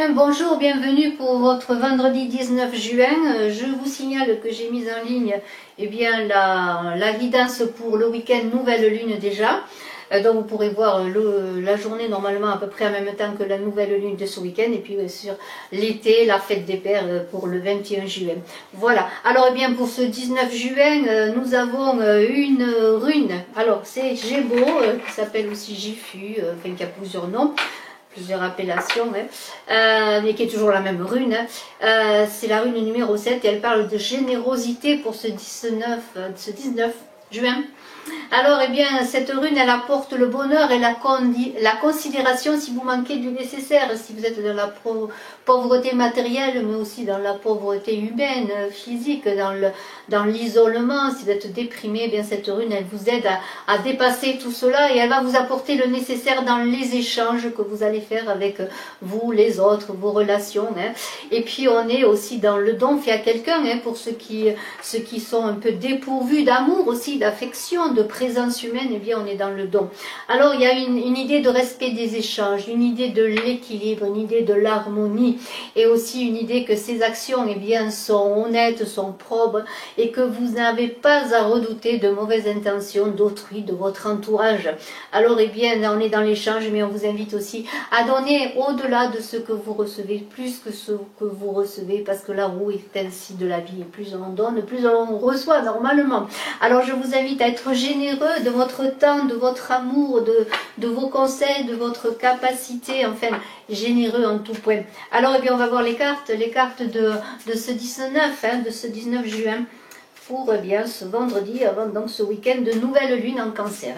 Bonjour, bienvenue pour votre vendredi 19 juin. Je vous signale que j'ai mis en ligne la guidance pour le week-end nouvelle lune déjà. Donc vous pourrez voir la journée normalement à peu près en même temps que la nouvelle lune de ce week-end. Et puis bien sûr l'été, la fête des pères pour le 21 juin. Voilà. Alors pour ce 19 juin, nous avons une rune. Alors c'est Gébo, qui s'appelle aussi Gifu, qui a plusieurs noms. Plusieurs appellations, mais qui est toujours la même rune. C'est la rune numéro 7 et elle parle de générosité pour ce 19 juin. Alors, cette rune, elle apporte le bonheur et la considération si vous manquez du nécessaire, si vous êtes dans la pauvreté matérielle, mais aussi dans la pauvreté humaine, physique, dans l'isolement, si vous êtes déprimé, cette rune, elle vous aide à dépasser tout cela et elle va vous apporter le nécessaire dans les échanges que vous allez faire avec vous, les autres, vos relations. Et puis, on est aussi dans le don fait à quelqu'un, pour ceux qui sont un peu dépourvus d'amour aussi, d'affection, de présence humaine, on est dans le don. Alors il y a une idée de respect des échanges, une idée de l'équilibre, une idée de l'harmonie et aussi une idée que ces actions sont honnêtes, sont probes et que vous n'avez pas à redouter de mauvaises intentions d'autrui, de votre entourage. Alors on est dans l'échange, mais on vous invite aussi à donner au-delà de ce que vous recevez, plus que ce que vous recevez, parce que la roue est ainsi de la vie, et plus on donne, plus on reçoit normalement. Alors je vous invite à être généreux de votre temps, de votre amour, de vos conseils, de votre capacité, enfin généreux en tout point. Alors on va voir les cartes de ce 19 juin pour ce vendredi avant donc ce week-end de nouvelle lune en Cancer.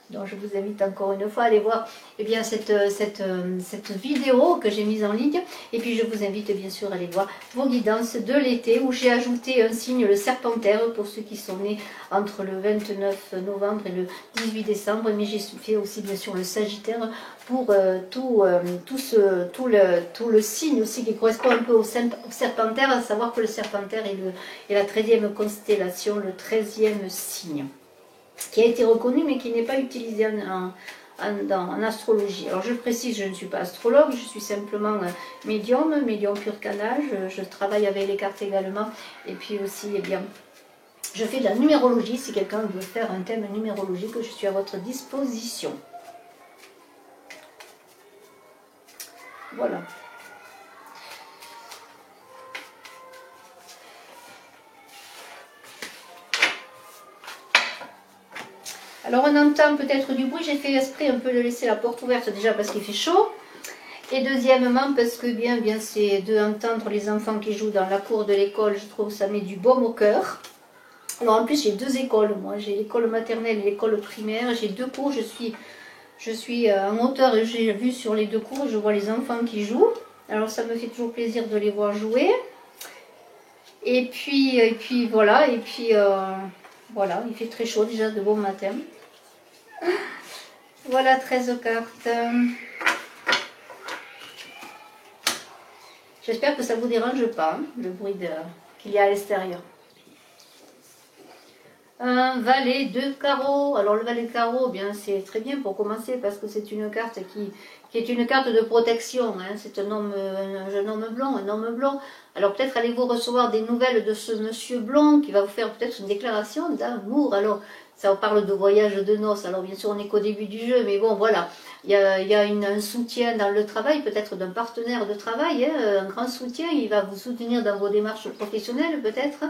Donc je vous invite encore une fois à aller voir cette vidéo que j'ai mise en ligne. Et puis je vous invite bien sûr à aller voir vos guidances de l'été où j'ai ajouté un signe, le Serpentaire, pour ceux qui sont nés entre le 29 novembre et le 18 décembre. Mais j'ai fait aussi bien sûr le Sagittaire pour tout le signe aussi qui correspond un peu au Serpentaire, à savoir que le Serpentaire est la 13e constellation, le 13e signe, qui a été reconnu mais qui n'est pas utilisé en astrologie. Alors je précise, je ne suis pas astrologue, je suis simplement médium pur canal, je travaille avec les cartes également, et puis aussi je fais de la numérologie, si quelqu'un veut faire un thème numérologique, je suis à votre disposition. Voilà. Alors on entend peut-être du bruit, j'ai fait esprit un peu de laisser la porte ouverte déjà parce qu'il fait chaud. Et deuxièmement parce que c'est d'entendre les enfants qui jouent dans la cour de l'école, je trouve que ça met du baume au cœur. Alors en plus j'ai deux écoles, moi j'ai l'école maternelle et l'école primaire, j'ai deux cours, je suis en hauteur et j'ai vu sur les deux cours, je vois les enfants qui jouent. Alors ça me fait toujours plaisir de les voir jouer. Et puis voilà, voilà, il fait très chaud déjà de bon matin. Voilà 13 cartes. J'espère que ça ne vous dérange pas, le bruit qu'il y a à l'extérieur. Un valet de carreau. Alors le valet de carreau, c'est très bien pour commencer parce que c'est une carte qui est une carte de protection. C'est un jeune homme blond, un homme blond. Alors peut-être allez-vous recevoir des nouvelles de ce monsieur blond qui va vous faire peut-être une déclaration d'amour. Alors ça parle de voyage de noces. Alors bien sûr on n'est qu'au début du jeu, mais bon voilà. Il y a un soutien dans le travail, peut-être d'un partenaire de travail, un grand soutien. Il va vous soutenir dans vos démarches professionnelles peut-être.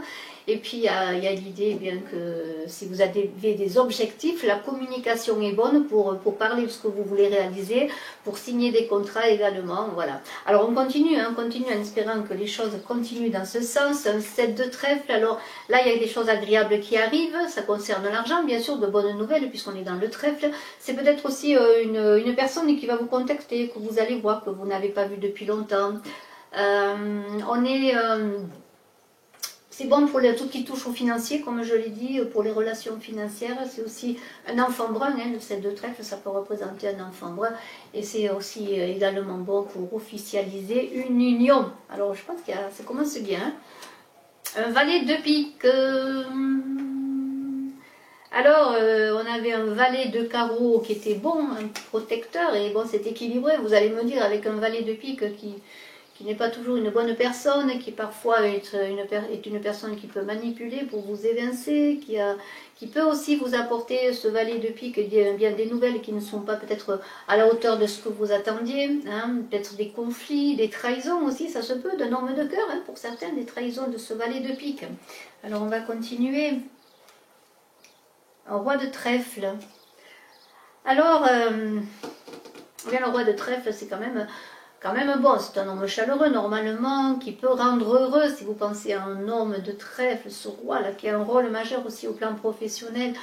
Et puis il y a l'idée que si vous avez des objectifs, la communication est bonne pour parler de ce que vous voulez réaliser, pour signer des contrats également. Voilà. Alors on continue en espérant que les choses continuent dans ce sens. Un 7 de trèfle, alors là il y a des choses agréables qui arrivent, ça concerne l'argent, bien sûr, de bonnes nouvelles puisqu'on est dans le trèfle. C'est peut-être aussi une personne qui va vous contacter, que vous allez voir, que vous n'avez pas vu depuis longtemps. C'est bon pour tout ce qui touche au financier, comme je l'ai dit, pour les relations financières. C'est aussi un enfant brun, le 7 de trèfle, ça peut représenter un enfant brun. Et c'est aussi également bon pour officialiser une union. Alors je pense que ça commence bien. Un valet de pique. Alors, on avait un valet de carreau qui était bon, un protecteur, et bon, c'est équilibré. Vous allez me dire, avec un valet de pique qui n'est pas toujours une bonne personne, qui parfois est une personne qui peut manipuler pour vous évincer, qui peut aussi vous apporter ce valet de pique, bien des nouvelles qui ne sont pas peut-être à la hauteur de ce que vous attendiez, hein, peut-être des conflits, des trahisons aussi, ça se peut, d'un homme de cœur, hein, pour certains, des trahisons de ce valet de pique. Alors on va continuer. Un roi de trèfle. Alors, bien, le roi de trèfle, c'est quand même bon, c'est un homme chaleureux normalement, qui peut rendre heureux, si vous pensez à un homme de trèfle, ce roi-là, qui a un rôle majeur aussi au plan professionnel.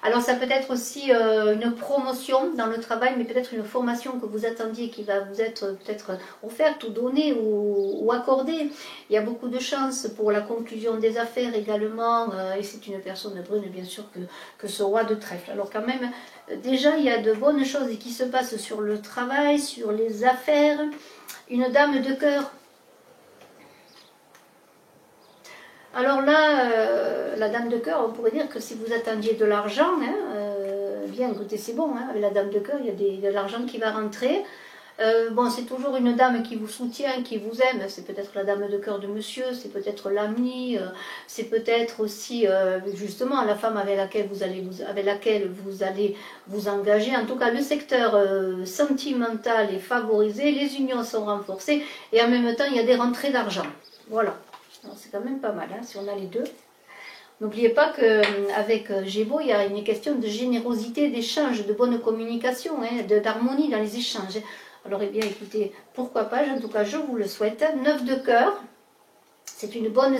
Alors ça peut être aussi une promotion dans le travail, mais peut-être une formation que vous attendiez qui va vous être peut-être offerte ou donnée ou accordée. Il y a beaucoup de chances pour la conclusion des affaires également, et c'est une personne brune bien sûr que ce roi de trèfle. Alors quand même, déjà il y a de bonnes choses qui se passent sur le travail, sur les affaires. Une dame de cœur. Alors là, la dame de cœur, on pourrait dire que si vous attendiez de l'argent, hein, bien écoutez, c'est bon, hein, avec la dame de cœur, il y a de l'argent qui va rentrer. Bon, c'est toujours une dame qui vous soutient, qui vous aime, c'est peut-être la dame de cœur de monsieur, c'est peut-être l'ami, c'est peut-être aussi justement la femme avec laquelle vous allez vous engager. En tout cas, le secteur sentimental est favorisé, les unions sont renforcées et en même temps, il y a des rentrées d'argent. Voilà. C'est quand même pas mal, hein, si on a les deux. N'oubliez pas qu'avec Gémeaux, il y a une question de générosité, d'échange, de bonne communication, hein, d'harmonie dans les échanges. Alors, eh bien, écoutez, pourquoi pas, en tout cas, je vous le souhaite. 9 de cœur, c'est une bonne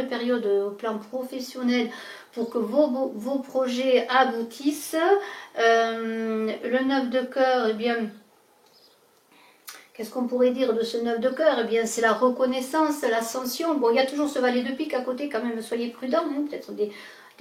période au plan professionnel pour que vos projets aboutissent. Le 9 de cœur, eh bien... Qu'est-ce qu'on pourrait dire de ce 9 de cœur? Eh bien, c'est la reconnaissance, l'ascension. Bon, il y a toujours ce valet de pique à côté, quand même, soyez prudents. Hein. Peut-être des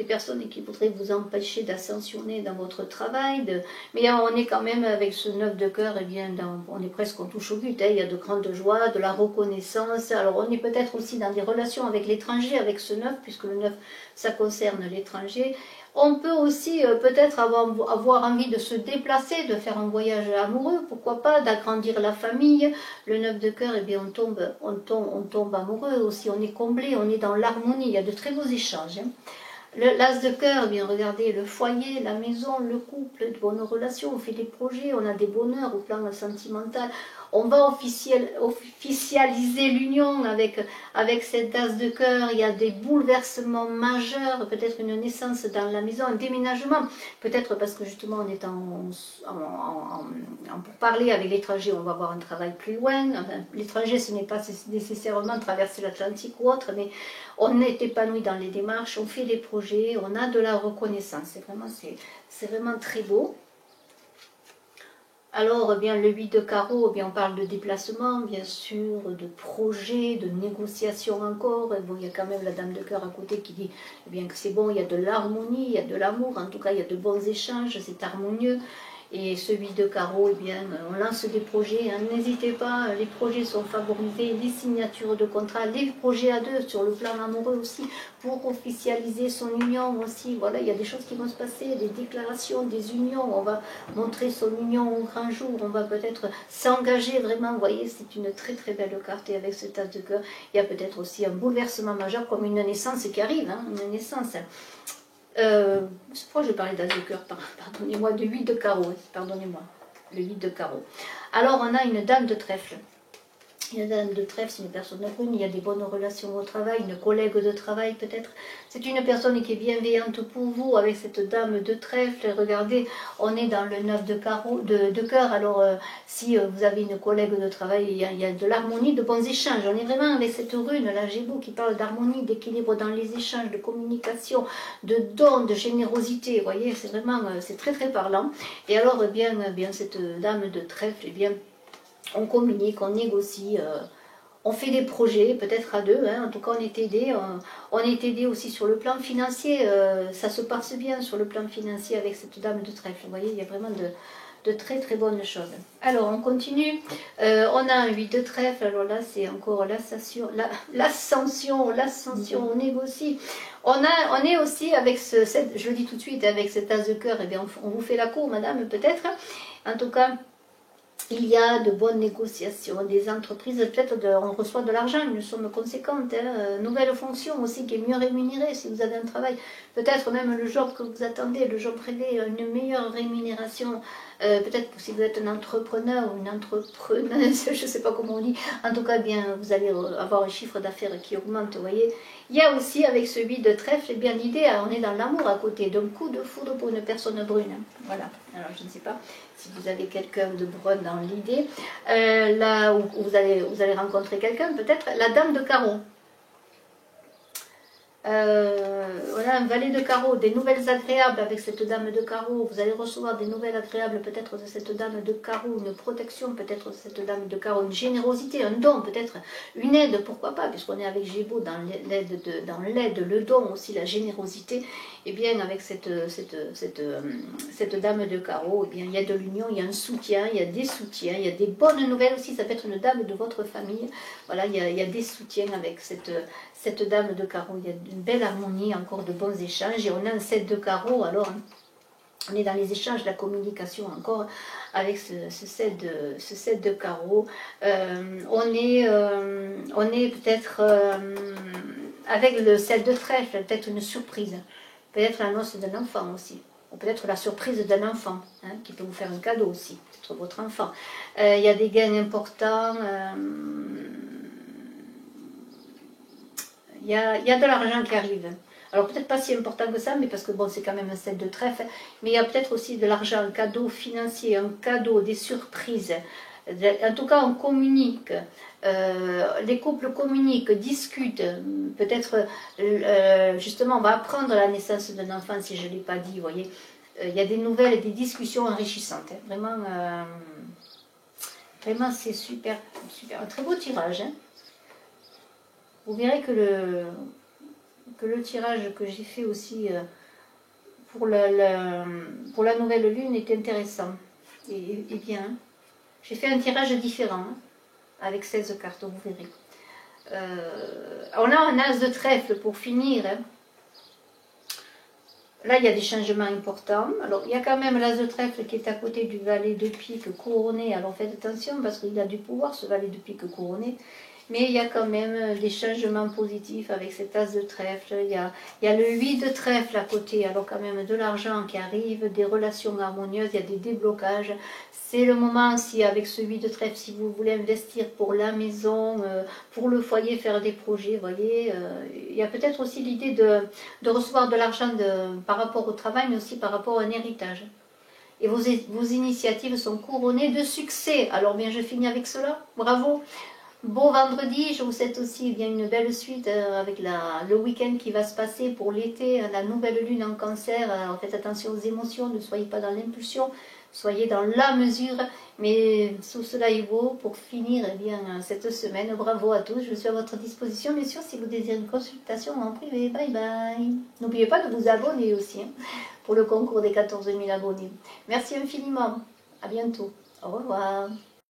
personnes qui voudraient vous empêcher d'ascensionner dans votre travail. Mais on est quand même, avec ce 9 de cœur, eh bien, on est presque en touche au but. Hein. Il y a de grandes joies, de la reconnaissance. Alors, on est peut-être aussi dans des relations avec l'étranger, avec ce 9, puisque le 9, ça concerne l'étranger. On peut aussi peut-être avoir envie de se déplacer, de faire un voyage amoureux, pourquoi pas, d'agrandir la famille. Le 9 de cœur, eh bien, on tombe amoureux aussi, on est comblé, on est dans l'harmonie, il y a de très beaux échanges. Hein. L'as de cœur, eh bien, regardez, le foyer, la maison, le couple, de bonnes relations, on fait des projets, on a des bonheurs au plan sentimental. On va officialiser l'union avec cette as de cœur. Il y a des bouleversements majeurs, peut-être une naissance dans la maison, un déménagement. Peut-être parce que justement on est pour parler avec l'étranger, on va avoir un travail plus loin. Enfin, l'étranger, ce n'est pas nécessairement traverser l'Atlantique ou autre, mais on est épanoui dans les démarches, on fait des projets, on a de la reconnaissance. C'est vraiment très beau. Alors, bien, le 8 de carreau, bien, on parle de déplacement, bien sûr, de projet, de négociation encore. Et bon, il y a quand même la dame de cœur à côté qui dit eh bien, que c'est bon, il y a de l'harmonie, il y a de l'amour, en tout cas, il y a de bons échanges, c'est harmonieux. Et ce 8 de carreau, eh bien, on lance des projets, hein, n'hésitez pas, les projets sont favorisés, les signatures de contrat, les projets à deux sur le plan amoureux aussi, pour officialiser son union aussi. Voilà, il y a des choses qui vont se passer, des déclarations, des unions, on va montrer son union au grand jour, on va peut-être s'engager vraiment, vous voyez, c'est une très très belle carte et avec ce tas de cœur, il y a peut-être aussi un bouleversement majeur comme une naissance qui arrive, hein, une naissance. Pourquoi je parlais d'as de cœur, pardonnez-moi, de 8 de carreau, pardonnez-moi, le 8 de carreau. Alors on a une dame de trèfle. Une dame de trèfle, c'est une personne brune, il y a des bonnes relations au travail, une collègue de travail peut-être. C'est une personne qui est bienveillante pour vous avec cette dame de trèfle. Regardez, on est dans le 9 de carreau, de cœur. Alors si vous avez une collègue de travail, il y a de l'harmonie, de bons échanges. On est vraiment avec cette rune, la Gémeaux, qui parle d'harmonie, d'équilibre dans les échanges, de communication, de don, de générosité. Vous voyez, c'est vraiment, c'est très très parlant. Et alors, bien cette dame de trèfle, eh bien, on communique, on négocie, on fait des projets, peut-être à deux, hein. En tout cas on est aidé aussi sur le plan financier, ça se passe bien sur le plan financier avec cette dame de trèfle, vous voyez, il y a vraiment de très très bonnes choses. Alors on continue, on a un 8 de trèfle, alors là c'est encore l'ascension, on négocie. On est aussi avec je le dis tout de suite, avec cet as de cœur, eh bien on vous fait la cour madame peut-être, en tout cas. Il y a de bonnes négociations, des entreprises, peut-être on reçoit de l'argent, une somme conséquente, hein, nouvelle fonction aussi qui est mieux rémunérée si vous avez un travail, peut-être même le job que vous attendez, le job rêvé, une meilleure rémunération, peut-être si vous êtes un entrepreneur ou une entrepreneuse, je ne sais pas comment on dit, en tout cas bien vous allez avoir un chiffre d'affaires qui augmente, vous voyez. Il y a aussi avec ce 8 de trèfle, eh bien l'idée, on est dans l'amour à côté, d'un coup de foudre pour une personne brune, voilà, alors je ne sais pas si vous avez quelqu'un de brun dans l'idée, là où vous allez rencontrer quelqu'un, peut-être la dame de carreau. Voilà, un valet de carreau, des nouvelles agréables avec cette dame de carreau. Vous allez recevoir des nouvelles agréables peut-être de cette dame de carreau, une protection peut-être de cette dame de carreau, une générosité, un don, peut-être une aide, pourquoi pas, puisqu'on est avec Gémeaux dans l'aide, le don aussi, la générosité. Et bien avec cette dame de carreau, eh bien, il y a de l'union, il y a un soutien, il y a des soutiens, il y a des bonnes nouvelles aussi, ça peut être une dame de votre famille. Voilà, il y a des soutiens avec cette dame de carreau, il y a une belle harmonie, encore de bons échanges, et on a un 7 de carreau, alors on est dans les échanges, la communication encore, avec ce 7 de carreau, on est peut-être, avec le 7 de trèfle, peut-être une surprise, peut-être l'annonce d'un enfant aussi, ou peut-être la surprise d'un enfant, hein, qui peut vous faire un cadeau aussi, peut-être votre enfant, il y a des gains importants, il y a de l'argent qui arrive. Alors peut-être pas si important que ça, mais parce que bon, c'est quand même un 7 de trèfle, mais il y a peut-être aussi de l'argent, un cadeau financier, un cadeau, des surprises. En tout cas, on communique, les couples communiquent, discutent, peut-être justement on va apprendre la naissance d'un enfant si je ne l'ai pas dit, vous voyez. Il y a des nouvelles et des discussions enrichissantes, hein. Vraiment c'est super, super, un très beau tirage, hein. Vous verrez que le tirage que j'ai fait aussi pour la nouvelle lune est intéressant et bien. J'ai fait un tirage différent, hein, avec 16 cartes, vous verrez. On a un as de trèfle pour finir, hein. Là, il y a des changements importants. Alors, il y a quand même l'as de trèfle qui est à côté du valet de pique couronné. Alors, faites attention parce qu'il a du pouvoir, ce valet de pique couronné. Mais il y a quand même des changements positifs avec cet as de trèfle. Il y a le 8 de trèfle à côté. Alors, quand même de l'argent qui arrive, des relations harmonieuses, il y a des déblocages. C'est le moment, si avec ce 8 de trèfle, si vous voulez investir pour la maison, pour le foyer, faire des projets, vous voyez. Il y a peut-être aussi l'idée de recevoir de l'argent par rapport au travail, mais aussi par rapport à un héritage. Et vos initiatives sont couronnées de succès. Alors bien, je finis avec cela. Bravo. Beau vendredi, je vous souhaite aussi bien une belle suite avec le week-end qui va se passer pour l'été, la nouvelle lune en cancer. Faites attention aux émotions, ne soyez pas dans l'impulsion, soyez dans la mesure. Mais tout cela est beau pour finir eh bien, cette semaine. Bravo à tous, je suis à votre disposition. Bien sûr, si vous désirez une consultation en privé, bye bye. N'oubliez pas de vous abonner aussi, hein, pour le concours des 14 000 abonnés. Merci infiniment, à bientôt, au revoir.